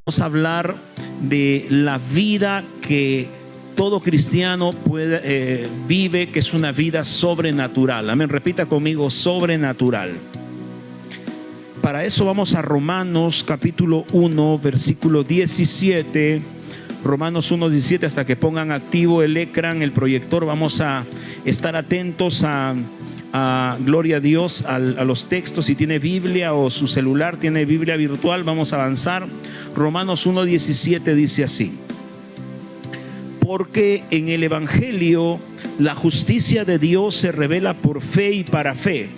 Vamos a hablar de la vida que todo cristiano vive, que es una vida sobrenatural. Amén. Repita conmigo: sobrenatural. Para eso vamos a Romanos capítulo 1, versículo 17. Romanos 1, 17, hasta que pongan activo el ecran, el proyector. Vamos a estar atentos a gloria a Dios, a los textos. Si tiene Biblia o su celular tiene Biblia virtual, vamos a avanzar. Romanos 1, 17 dice así: porque en el Evangelio la justicia de Dios se revela por fe y para fe,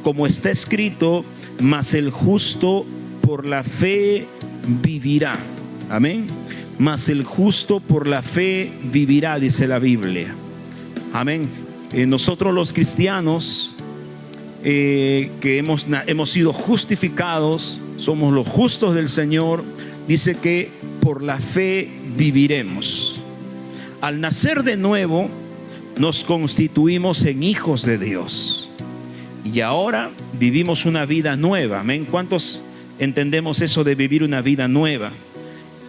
como está escrito: mas el justo por la fe vivirá. Amén. Mas el justo por la fe vivirá, dice la Biblia. Amén. Nosotros los cristianos que hemos sido justificados, somos los justos del Señor, dice que por la fe viviremos. Al nacer de nuevo nos constituimos en hijos de Dios y ahora vivimos una vida nueva. Amén. ¿Cuántos entendemos eso de vivir una vida nueva?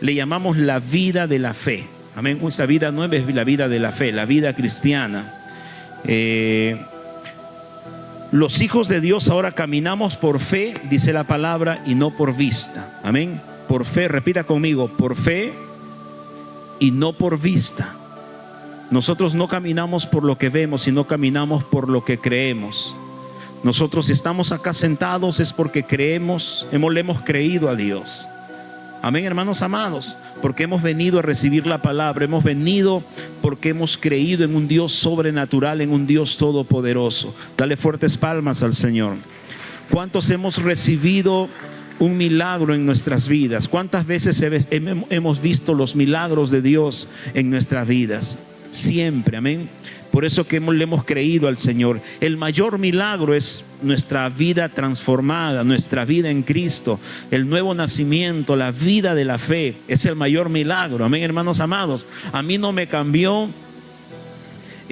Le llamamos la vida de la fe. Amén. Esa vida nueva es la vida de la fe, la vida cristiana. Los hijos de Dios ahora caminamos por fe, dice la palabra, y no por vista. Amén. Por fe, repita conmigo: por fe y no por vista. Nosotros no caminamos por lo que vemos, sino caminamos por lo que creemos. Nosotros, si estamos acá sentados, es porque creemos, le hemos creído a Dios. Amén, hermanos amados, porque hemos venido a recibir la palabra, hemos venido porque hemos creído en un Dios sobrenatural, en un Dios todopoderoso. Dale fuertes palmas al Señor. ¿Cuántos hemos recibido un milagro en nuestras vidas? ¿Cuántas veces hemos visto los milagros de Dios en nuestras vidas? Siempre, amén. Por eso que le hemos creído al Señor. El mayor milagro es nuestra vida transformada, nuestra vida en Cristo, el nuevo nacimiento, la vida de la fe. Es el mayor milagro. Amén, hermanos amados. A mí no me cambió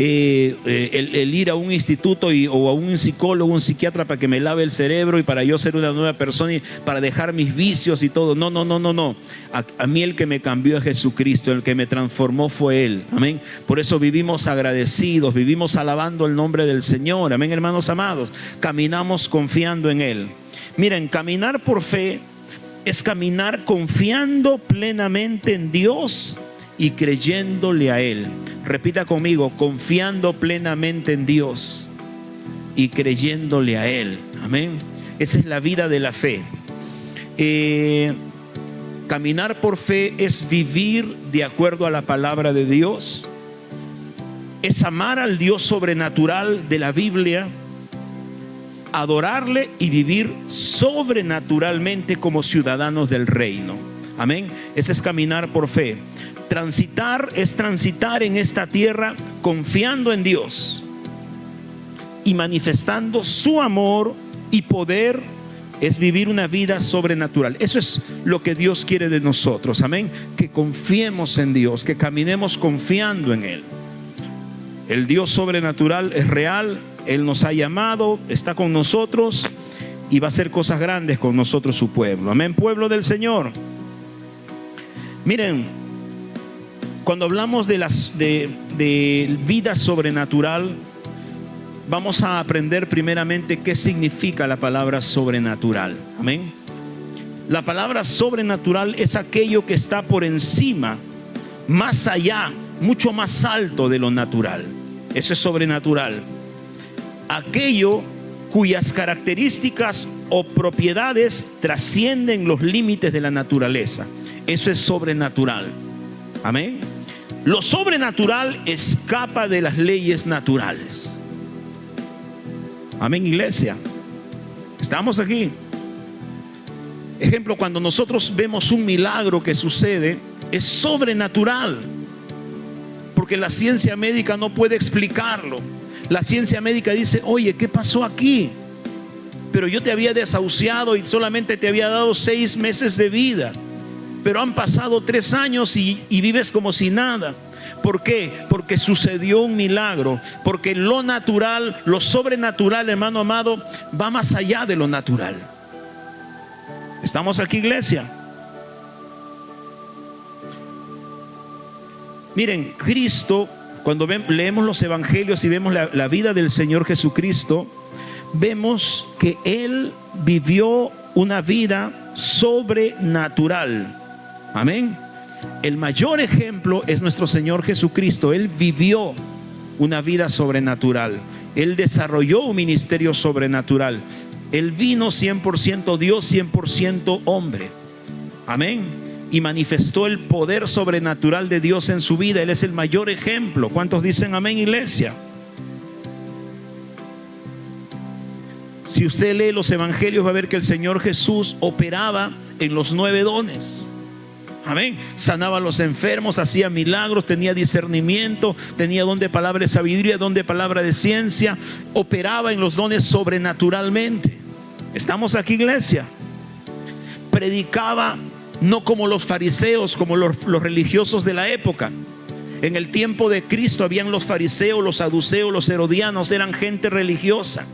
el ir a un instituto o a un psicólogo, un psiquiatra para que me lave el cerebro y para yo ser una nueva persona y para dejar mis vicios y todo. No. A mí el que me cambió es Jesucristo, el que me transformó fue Él. Amén. Por eso vivimos agradecidos, vivimos alabando el nombre del Señor. Amén, hermanos amados. Caminamos confiando en Él. Miren, caminar por fe es caminar confiando plenamente en Dios y creyéndole a Él. Repita conmigo: confiando plenamente en Dios y creyéndole a Él. Amén. Esa es la vida de la fe. Caminar por fe es vivir de acuerdo a la palabra de Dios. Es amar al Dios sobrenatural de la Biblia, adorarle y vivir sobrenaturalmente como ciudadanos del reino. Amén. Ese es caminar por fe. Transitar es transitar en esta tierra confiando en Dios y manifestando su amor y poder. Es vivir una vida sobrenatural. Eso es lo que Dios quiere de nosotros. Amén. Que confiemos en Dios, que caminemos confiando en Él. El Dios sobrenatural es real. Él nos ha llamado, está con nosotros y va a hacer cosas grandes con nosotros, su pueblo. Amén, pueblo del Señor. Miren, cuando hablamos de vida sobrenatural, vamos a aprender primeramente qué significa la palabra sobrenatural. Amén. La palabra sobrenatural es aquello que está por encima, más allá, mucho más alto de lo natural. Eso es sobrenatural. Aquello cuyas características o propiedades trascienden los límites de la naturaleza. Eso es sobrenatural. Amén. Lo sobrenatural escapa de las leyes naturales. Amén, iglesia. Estamos aquí. Ejemplo, cuando nosotros vemos un milagro que sucede, es sobrenatural, porque la ciencia médica no puede explicarlo. La ciencia médica dice: oye, ¿qué pasó aquí? Pero yo te había desahuciado y solamente te había dado 6 meses de vida, pero han pasado 3 años y vives como si nada. ¿Por qué? Porque sucedió un milagro. Porque lo natural, lo sobrenatural, hermano amado, va más allá de lo natural. ¿Estamos aquí, iglesia? Miren, Cristo, cuando leemos los evangelios y vemos la vida del Señor Jesucristo, vemos que Él vivió una vida sobrenatural. Amén. El mayor ejemplo es nuestro Señor Jesucristo. Él vivió una vida sobrenatural. Él desarrolló un ministerio sobrenatural. Él vino 100% Dios, 100% hombre. Amén. Y manifestó el poder sobrenatural de Dios en su vida. Él es el mayor ejemplo. ¿Cuántos dicen amén, iglesia? Si usted lee los evangelios va a ver que el Señor Jesús operaba en los 9 dones. Amén. Sanaba a los enfermos, hacía milagros, tenía discernimiento, tenía don de palabra de sabiduría, don de palabra de ciencia. Operaba en los dones sobrenaturalmente. ¿Estamos aquí, iglesia? Predicaba no como los fariseos, como los religiosos de la época. En el tiempo de Cristo habían los fariseos, los saduceos, los herodianos. Eran gente religiosa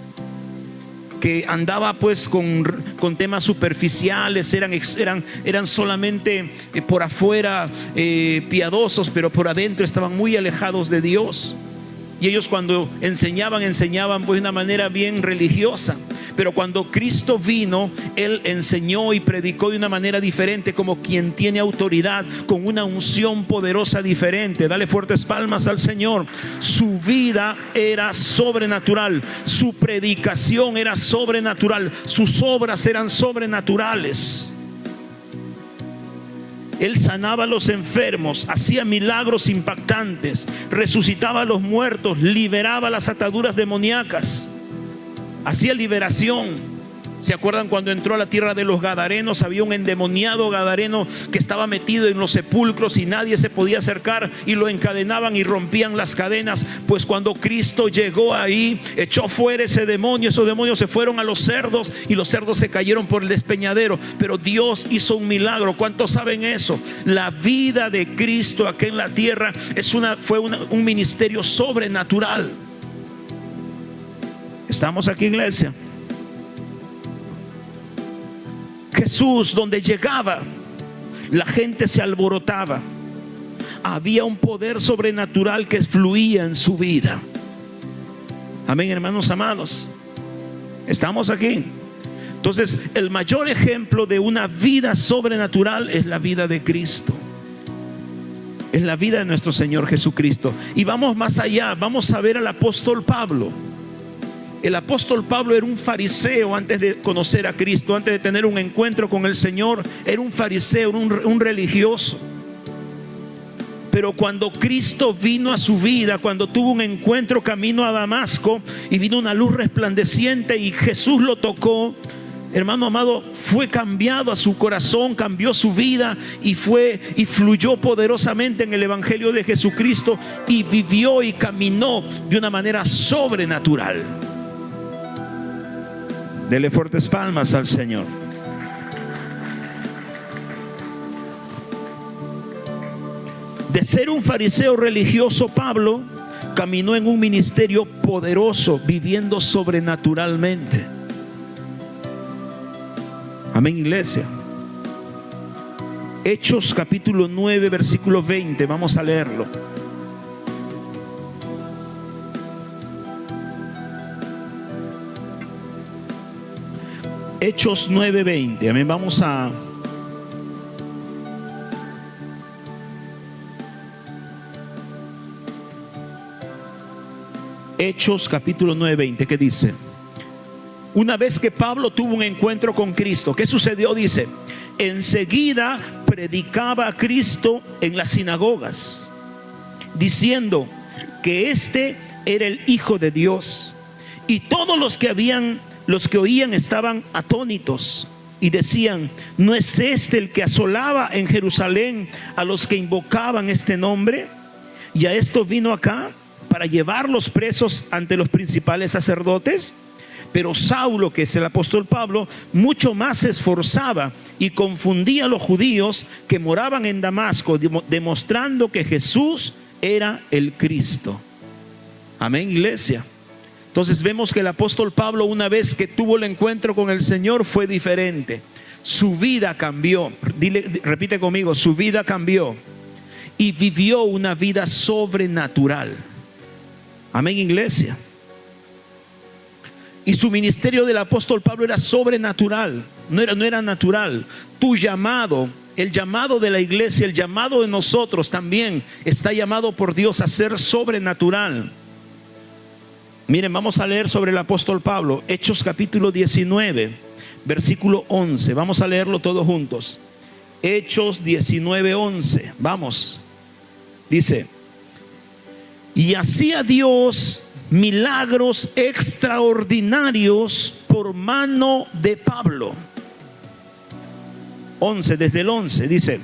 que andaba pues con temas superficiales, eran solamente por afuera piadosos, pero por adentro estaban muy alejados de Dios. Y ellos cuando enseñaban pues de una manera bien religiosa. Pero cuando Cristo vino, Él enseñó y predicó de una manera diferente, como quien tiene autoridad, con una unción poderosa diferente. Dale fuertes palmas al Señor. Su vida era sobrenatural, su predicación era sobrenatural, sus obras eran sobrenaturales. Él sanaba a los enfermos, hacía milagros impactantes, resucitaba a los muertos, liberaba las ataduras demoníacas, hacía liberación. ¿Se acuerdan cuando entró a la tierra de los Gadarenos? Había un endemoniado gadareno que estaba metido en los sepulcros y nadie se podía acercar, y lo encadenaban y rompían las cadenas. Pues cuando Cristo llegó ahí, echó fuera ese demonio. Esos demonios se fueron a los cerdos y los cerdos se cayeron por el despeñadero. Pero Dios hizo un milagro. ¿Cuántos saben eso? La vida de Cristo aquí en la tierra fue un ministerio sobrenatural. ¿Estamos aquí, iglesia? Jesús, donde llegaba, la gente se alborotaba. Había un poder sobrenatural que fluía en su vida. Amén, hermanos amados. ¿Estamos aquí? Entonces, el mayor ejemplo de una vida sobrenatural es la vida de Cristo. Es la vida de nuestro Señor Jesucristo. Y vamos más allá, vamos a ver al apóstol Pablo. El apóstol Pablo era un fariseo antes de conocer a Cristo, antes de tener un encuentro con el Señor. Era un fariseo, un religioso. Pero cuando Cristo vino a su vida, cuando tuvo un encuentro camino a Damasco y vino una luz resplandeciente y Jesús lo tocó, hermano amado, fue cambiado a su corazón, cambió su vida y fluyó poderosamente en el evangelio de Jesucristo y vivió y caminó de una manera sobrenatural. Dele fuertes palmas al Señor. De ser un fariseo religioso, Pablo caminó en un ministerio poderoso, viviendo sobrenaturalmente. Amén, iglesia. Hechos capítulo 9, versículo 20. Vamos a leerlo. Hechos 9:20. Amén. Vamos a Hechos capítulo 9:20. ¿Qué dice? Una vez que Pablo tuvo un encuentro con Cristo, ¿qué sucedió? Dice: enseguida predicaba a Cristo en las sinagogas, diciendo que este era el Hijo de Dios. Y todos los que oían estaban atónitos y decían: ¿no es este el que asolaba en Jerusalén a los que invocaban este nombre? Y a esto vino acá para llevarlos presos ante los principales sacerdotes. Pero Saulo, que es el apóstol Pablo, mucho más se esforzaba y confundía a los judíos que moraban en Damasco, demostrando que Jesús era el Cristo. Amén, iglesia. Entonces vemos que el apóstol Pablo, una vez que tuvo el encuentro con el Señor, fue diferente. Su vida cambió. Repite conmigo: su vida cambió. y vivió una vida sobrenatural. Amén, iglesia. Y su ministerio del apóstol Pablo era sobrenatural, no era natural. Tu llamado, el llamado de la iglesia, el llamado de nosotros también está llamado por Dios a ser sobrenatural. Miren, vamos a leer sobre el apóstol Pablo, Hechos capítulo 19, versículo 11. Vamos a leerlo todos juntos. Hechos 19, 11. Vamos. Dice: y hacía Dios milagros extraordinarios por mano de Pablo. 11, desde el 11 dice: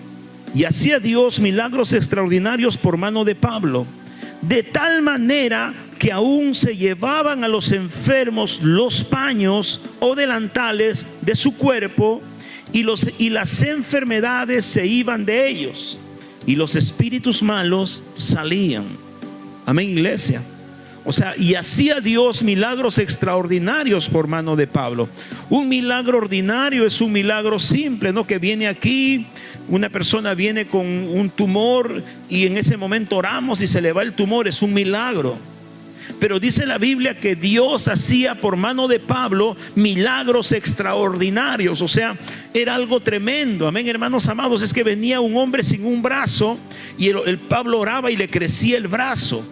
y hacía Dios milagros extraordinarios por mano de Pablo, de tal manera que aún se llevaban a los enfermos los paños o delantales de su cuerpo, y las enfermedades se iban de ellos, y los espíritus malos salían. Amén, iglesia. O sea, y hacía Dios milagros extraordinarios por mano de Pablo. Un milagro ordinario es un milagro simple, ¿no? Que viene aquí, una persona viene con un tumor y en ese momento oramos y se le va el tumor, es un milagro. Pero dice la Biblia que Dios hacía por mano de Pablo milagros extraordinarios. O sea, era algo tremendo. Amén, hermanos amados. Es que venía un hombre sin un brazo y el Pablo oraba y le crecía el brazo.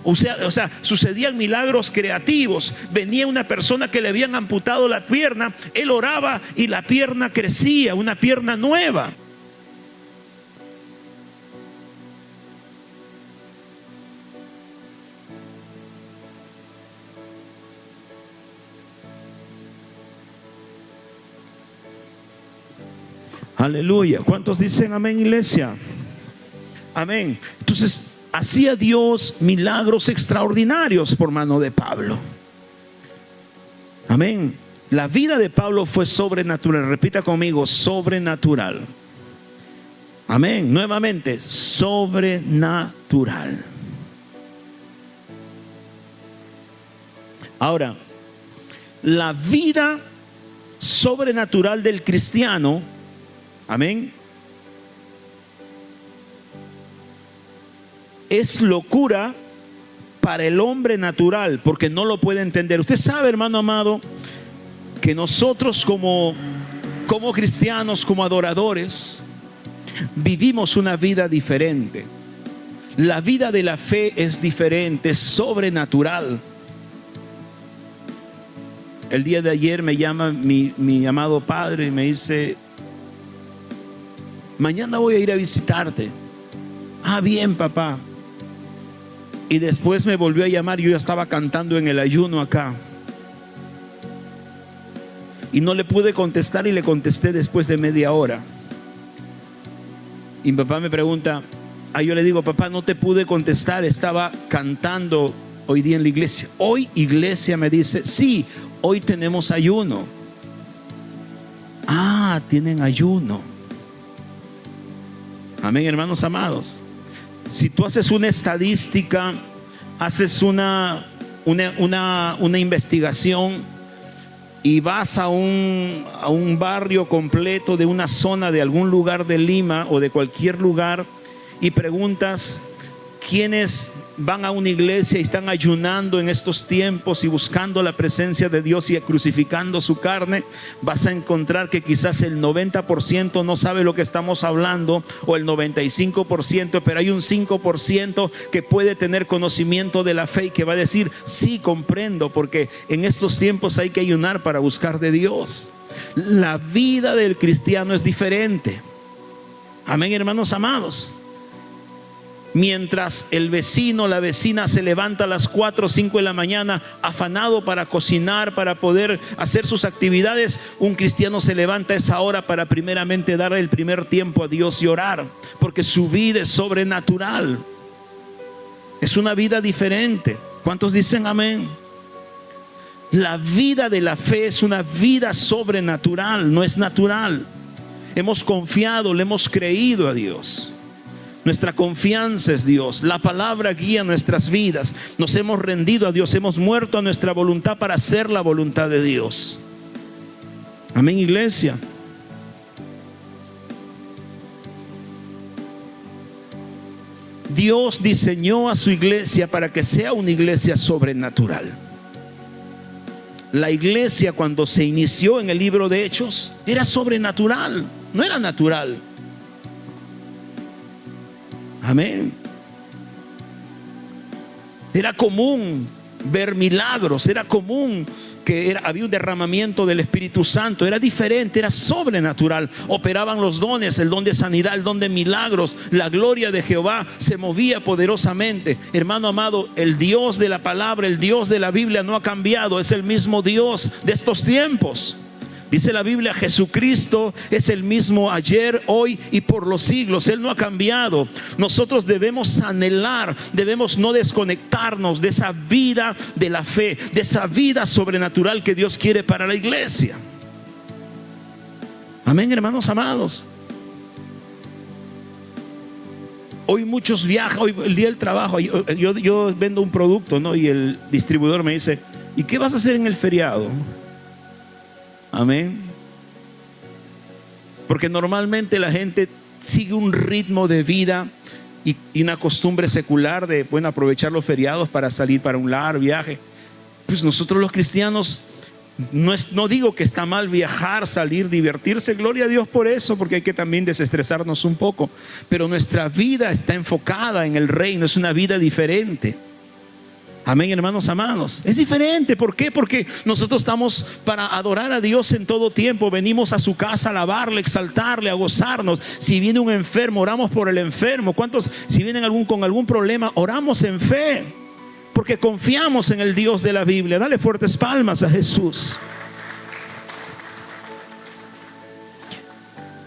O sea, sucedían milagros creativos. Venía una persona que le habían amputado la pierna, él oraba y la pierna crecía, una pierna nueva. Aleluya. ¿Cuántos dicen amén, iglesia? Amén. Entonces, hacía Dios milagros extraordinarios por mano de Pablo. Amén. La vida de Pablo fue sobrenatural. Repita conmigo: sobrenatural. Amén. Nuevamente, sobrenatural. Ahora, la vida sobrenatural del cristiano, amén, es locura para el hombre natural, porque no lo puede entender. Usted sabe, hermano amado, que nosotros como cristianos, como adoradores, vivimos una vida diferente. La vida de la fe es diferente, es sobrenatural. El día de ayer me llama mi amado padre y me dice: mañana voy a ir a visitarte. Ah, bien, papá. Y después me volvió a llamar. Yo ya estaba cantando en el ayuno acá y no le pude contestar, y le contesté después de media hora. Y mi papá me pregunta, yo le digo: papá, no te pude contestar, estaba cantando hoy día en la iglesia. Hoy, iglesia, me dice: sí, hoy tenemos ayuno. Ah, tienen ayuno. Amén, hermanos amados. Si tú haces una estadística, haces una investigación y vas a un barrio completo de una zona de algún lugar de Lima o de cualquier lugar y preguntas quiénes van a una iglesia y están ayunando en estos tiempos y buscando la presencia de Dios y crucificando su carne, vas a encontrar que quizás el 90% no sabe lo que estamos hablando, o el 95%, pero hay un 5% que puede tener conocimiento de la fe y que va a decir: sí, comprendo, porque en estos tiempos hay que ayunar para buscar de Dios. La vida del cristiano es diferente. Amén, hermanos amados. Mientras el vecino, la vecina se levanta a las 4 o 5 de la mañana afanado para cocinar, para poder hacer sus actividades, un cristiano se levanta a esa hora para primeramente darle el primer tiempo a Dios y orar, porque su vida es sobrenatural. Es una vida diferente. ¿Cuántos dicen amén? La vida de la fe es una vida sobrenatural, no es natural. Hemos confiado, le hemos creído a Dios. Nuestra confianza es Dios. La palabra guía nuestras vidas. Nos hemos rendido a Dios. Hemos muerto a nuestra voluntad para hacer la voluntad de Dios. Amén, iglesia. Dios diseñó a su iglesia para que sea una iglesia sobrenatural. La iglesia, cuando se inició en el libro de Hechos, era sobrenatural, no era natural. Amén. Era común ver milagros, era común que había un derramamiento del Espíritu Santo, era diferente, era sobrenatural. Operaban los dones, el don de sanidad, el don de milagros, la gloria de Jehová se movía poderosamente. Hermano amado, el Dios de la palabra, el Dios de la Biblia no ha cambiado, es el mismo Dios de estos tiempos. Dice la Biblia, Jesucristo es el mismo ayer, hoy y por los siglos. Él no ha cambiado. Nosotros debemos anhelar, debemos no desconectarnos de esa vida de la fe, de esa vida sobrenatural que Dios quiere para la iglesia. Amén, hermanos amados. Hoy muchos viajan, hoy el día del trabajo, yo vendo un producto, ¿no? Y el distribuidor me dice, ¿y qué vas a hacer en el feriado? Amén. Porque normalmente la gente sigue un ritmo de vida y una costumbre secular de, bueno, aprovechar los feriados para salir para un largo viaje. Pues nosotros los cristianos, no digo que está mal viajar, salir, divertirse, gloria a Dios por eso, porque hay que también desestresarnos un poco. Pero nuestra vida está enfocada en el reino, es una vida diferente. Amén, hermanos amados. Es diferente. ¿Por qué? Porque nosotros estamos para adorar a Dios en todo tiempo. Venimos a su casa a alabarle, exaltarle, a gozarnos. Si viene un enfermo, oramos por el enfermo. ¿Cuántos, si vienen con algún problema, oramos en fe? Porque confiamos en el Dios de la Biblia. Dale fuertes palmas a Jesús.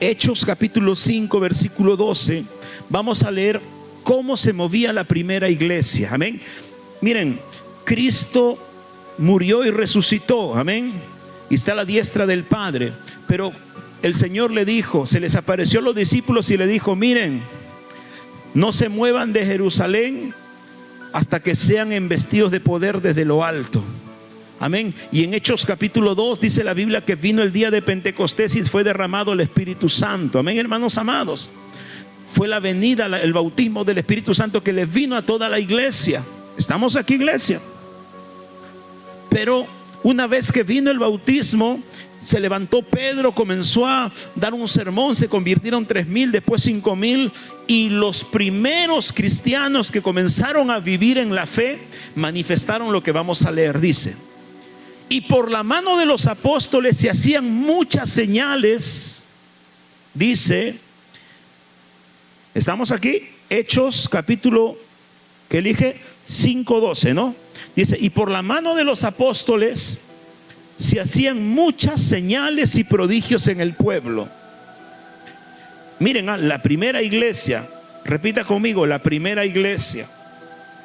Hechos capítulo 5 versículo 12. Vamos a leer cómo se movía la primera iglesia. Amén. Miren, Cristo murió y resucitó, amén, y está a la diestra del Padre. Pero el Señor le dijo, se les apareció a los discípulos y le dijo, miren, no se muevan de Jerusalén hasta que sean embestidos de poder desde lo alto. Amén. Y en Hechos capítulo 2 dice la Biblia que vino el día de Pentecostés y fue derramado el Espíritu Santo. Amén, hermanos amados. Fue la venida, el bautismo del Espíritu Santo que les vino a toda la iglesia. Estamos aquí, iglesia. Pero una vez que vino el bautismo, se levantó Pedro, comenzó a dar un sermón, se convirtieron 3,000, después 5,000, y los primeros cristianos que comenzaron a vivir en la fe manifestaron lo que vamos a leer. Dice, y por la mano de los apóstoles se hacían muchas señales. Dice, estamos aquí, Hechos capítulo que elige 5:12, ¿no? Dice, y por la mano de los apóstoles se hacían muchas señales y prodigios en el pueblo. Miren, la primera iglesia, repita conmigo, la primera iglesia.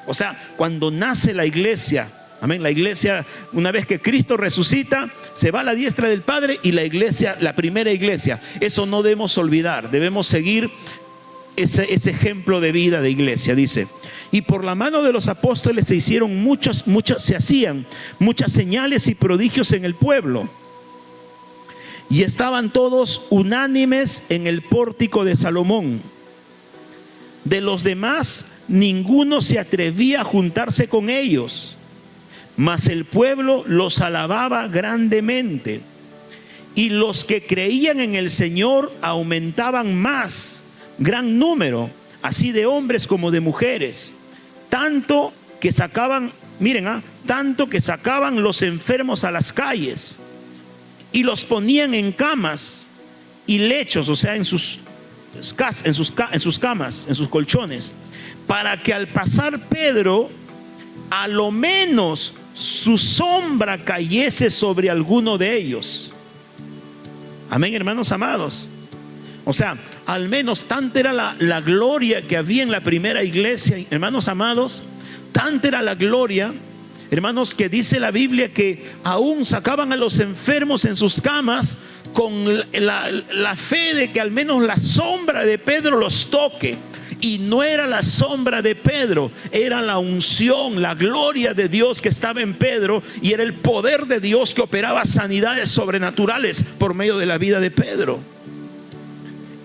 O sea, cuando nace la iglesia, amén, la iglesia, una vez que Cristo resucita, se va a la diestra del Padre y la iglesia, la primera iglesia. Eso no debemos olvidar, debemos seguir ese ejemplo de vida de iglesia. Dice, y por la mano de los apóstoles se hicieron se hacían muchas señales y prodigios en el pueblo, y estaban todos unánimes en el pórtico de Salomón. De los demás ninguno se atrevía a juntarse con ellos, mas el pueblo los alababa grandemente, y los que creían en el Señor aumentaban más, gran número, así de hombres como de mujeres, tanto que sacaban, miren, tanto que sacaban los enfermos a las calles y los ponían en camas y lechos, o sea, en sus camas, en sus colchones, para que al pasar Pedro, a lo menos su sombra cayese sobre alguno de ellos. Amén, hermanos amados. O sea, al menos tanta era la gloria que había en la primera iglesia, hermanos amados, tanta era la gloria, hermanos, que dice la Biblia que aún sacaban a los enfermos en sus camas con la fe de que al menos la sombra de Pedro los toque. Y no era la sombra de Pedro, era la unción, la gloria de Dios que estaba en Pedro, y era el poder de Dios que operaba sanidades sobrenaturales por medio de la vida de Pedro.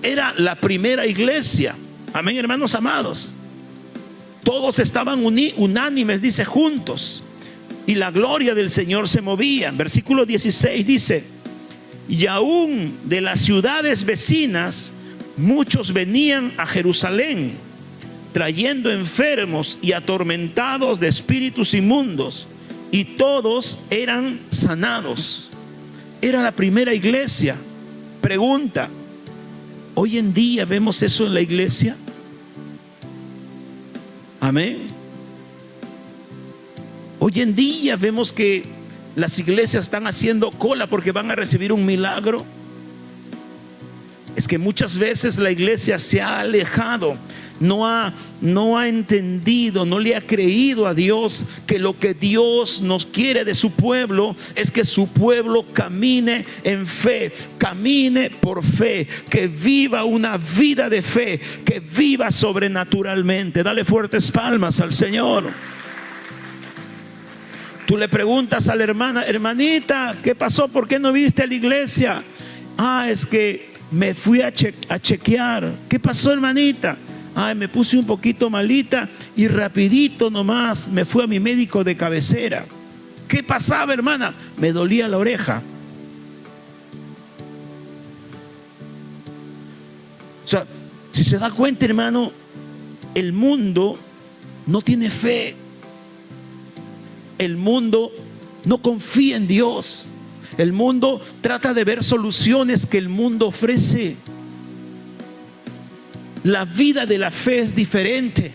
Era la primera iglesia. Amén, hermanos amados. Todos estaban unánimes, dice, juntos. Y la gloria del Señor se movía. Versículo 16 dice: y aún de las ciudades vecinas muchos venían a Jerusalén, trayendo enfermos y atormentados de espíritus inmundos, y todos eran sanados. Era la primera iglesia. Pregunta: ¿hoy en día vemos eso en la iglesia? Amén. Hoy en día vemos que las iglesias están haciendo cola porque van a recibir un milagro. Es que muchas veces la iglesia se ha alejado, no ha entendido, no le ha creído a Dios que lo que Dios nos quiere de su pueblo es que su pueblo camine en fe, camine por fe, que viva una vida de fe, que viva sobrenaturalmente. Dale fuertes palmas al Señor. Tú le preguntas a la hermana: hermanita, ¿qué pasó? ¿Por qué no viniste a la iglesia? Ah, es que me fui a chequear. ¿Qué pasó, hermanita? Ay, me puse un poquito malita y rapidito nomás me fui a mi médico de cabecera. ¿Qué pasaba, hermana? Me dolía la oreja. O sea, si se da cuenta, hermano, el mundo no tiene fe. El mundo no confía en Dios. El mundo trata de ver soluciones que el mundo ofrece. La vida de la fe es diferente.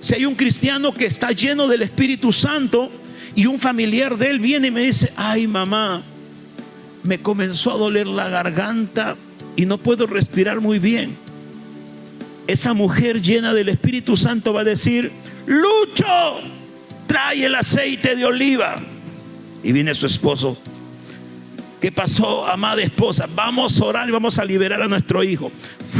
Si hay un cristiano que está lleno del Espíritu Santo y un familiar de él viene y me dice: ay, mamá, me comenzó a doler la garganta y no puedo respirar muy bien. Esa mujer llena del Espíritu Santo va a decir: Lucho, trae el aceite de oliva. Y viene su esposo: ¿qué pasó, amada esposa? Vamos a orar y vamos a liberar a nuestro hijo.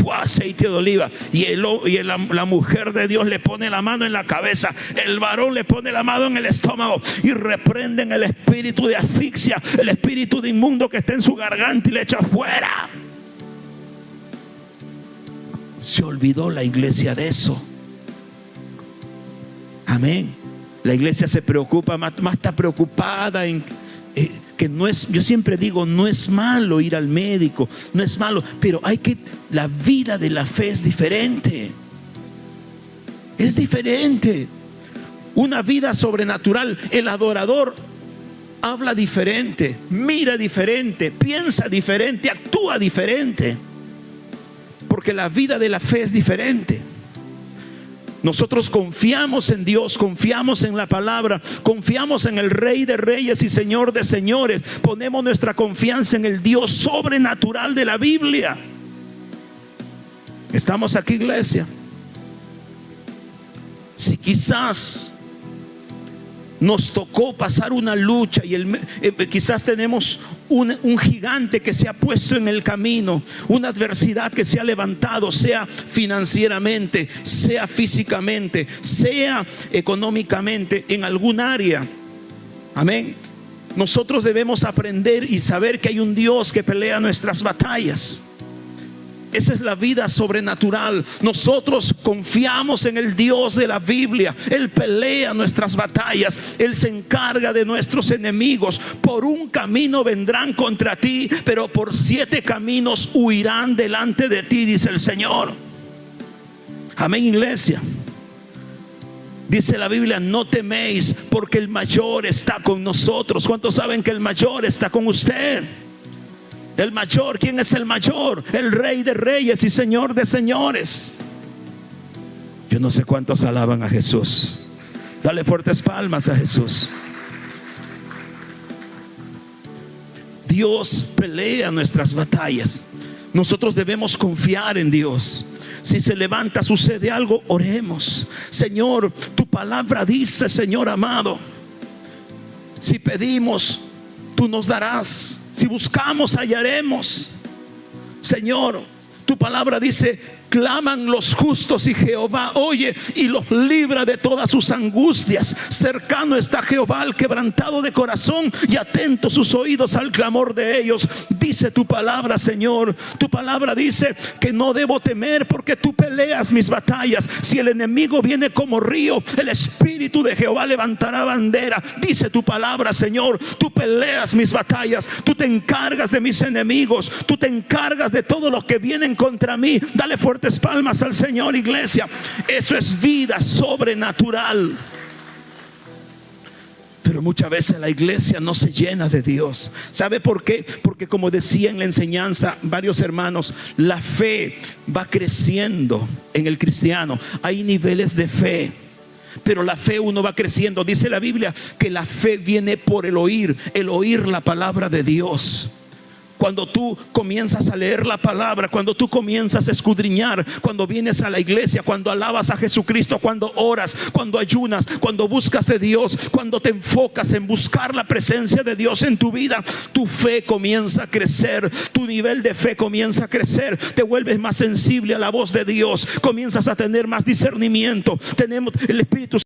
Fue aceite de oliva. Y la mujer de Dios le pone la mano en la cabeza. El varón le pone la mano en el estómago. Y reprenden el espíritu de asfixia, el espíritu de inmundo que está en su garganta, y le echa fuera. Se olvidó la iglesia de eso. Amén. La iglesia se preocupa, más está preocupada en que no es, yo siempre digo, no es malo ir al médico, no es malo, pero la vida de la fe es diferente. Es diferente. Una vida sobrenatural. El adorador habla diferente, mira diferente, piensa diferente, actúa diferente, porque la vida de la fe es diferente. Nosotros confiamos en Dios, confiamos en la palabra, confiamos en el Rey de Reyes y Señor de Señores. Ponemos nuestra confianza en el Dios sobrenatural de la Biblia. ¿Estamos aquí, iglesia? Si quizás nos tocó pasar una lucha y quizás tenemos un gigante que se ha puesto en el camino, una adversidad que se ha levantado, sea financieramente, sea físicamente, sea económicamente, en algún área. Amén. Nosotros debemos aprender y saber que hay un Dios que pelea nuestras batallas. Esa es la vida sobrenatural. Nosotros confiamos en el Dios de la Biblia. Él pelea nuestras batallas. Él se encarga de nuestros enemigos. Por un camino vendrán contra ti, pero por 7 caminos huirán delante de ti, dice el Señor. Amén, iglesia. Dice la Biblia: no teméis, porque el mayor está con nosotros. ¿Cuántos saben que el mayor está con usted? El mayor, ¿quién es el mayor? El Rey de Reyes y Señor de Señores. Yo no sé cuántos alaban a Jesús. Dale fuertes palmas a Jesús. Dios pelea nuestras batallas. Nosotros debemos confiar en Dios. Si se levanta, sucede algo, oremos. Señor, tu palabra dice, Señor amado, si pedimos, tú nos darás. Si buscamos, hallaremos. Señor, tu palabra dice Claman los justos y Jehová oye y los libra de todas sus angustias. Cercano está Jehová al quebrantado de corazón y atento sus oídos al clamor de ellos. Dice tu palabra, Señor. Tu palabra dice que no debo temer porque tú peleas mis batallas. Si el enemigo viene como río, el Espíritu de Jehová levantará bandera. Dice tu palabra, Señor, tú peleas mis batallas. Tú te encargas de mis enemigos. Tú te encargas de todos los que vienen contra mí. Dale fuertes palmas al Señor, iglesia. Eso es vida sobrenatural. Pero muchas veces la iglesia no se llena de Dios. ¿Sabe por qué? Porque como decía en la enseñanza varios hermanos, la fe va creciendo en el cristiano. Hay niveles de fe, pero la fe uno va creciendo. Dice la Biblia que la fe viene por el oír la palabra de Dios. Cuando tú comienzas a leer la palabra, cuando tú comienzas a escudriñar, cuando vienes a la iglesia, cuando alabas a Jesucristo, cuando oras, cuando ayunas, cuando buscas de Dios, cuando te enfocas en buscar la presencia de Dios en tu vida, tu fe comienza a crecer, tu nivel de fe comienza a crecer, te vuelves más sensible a la voz de Dios, comienzas a tener más discernimiento. Tenemos el Espíritu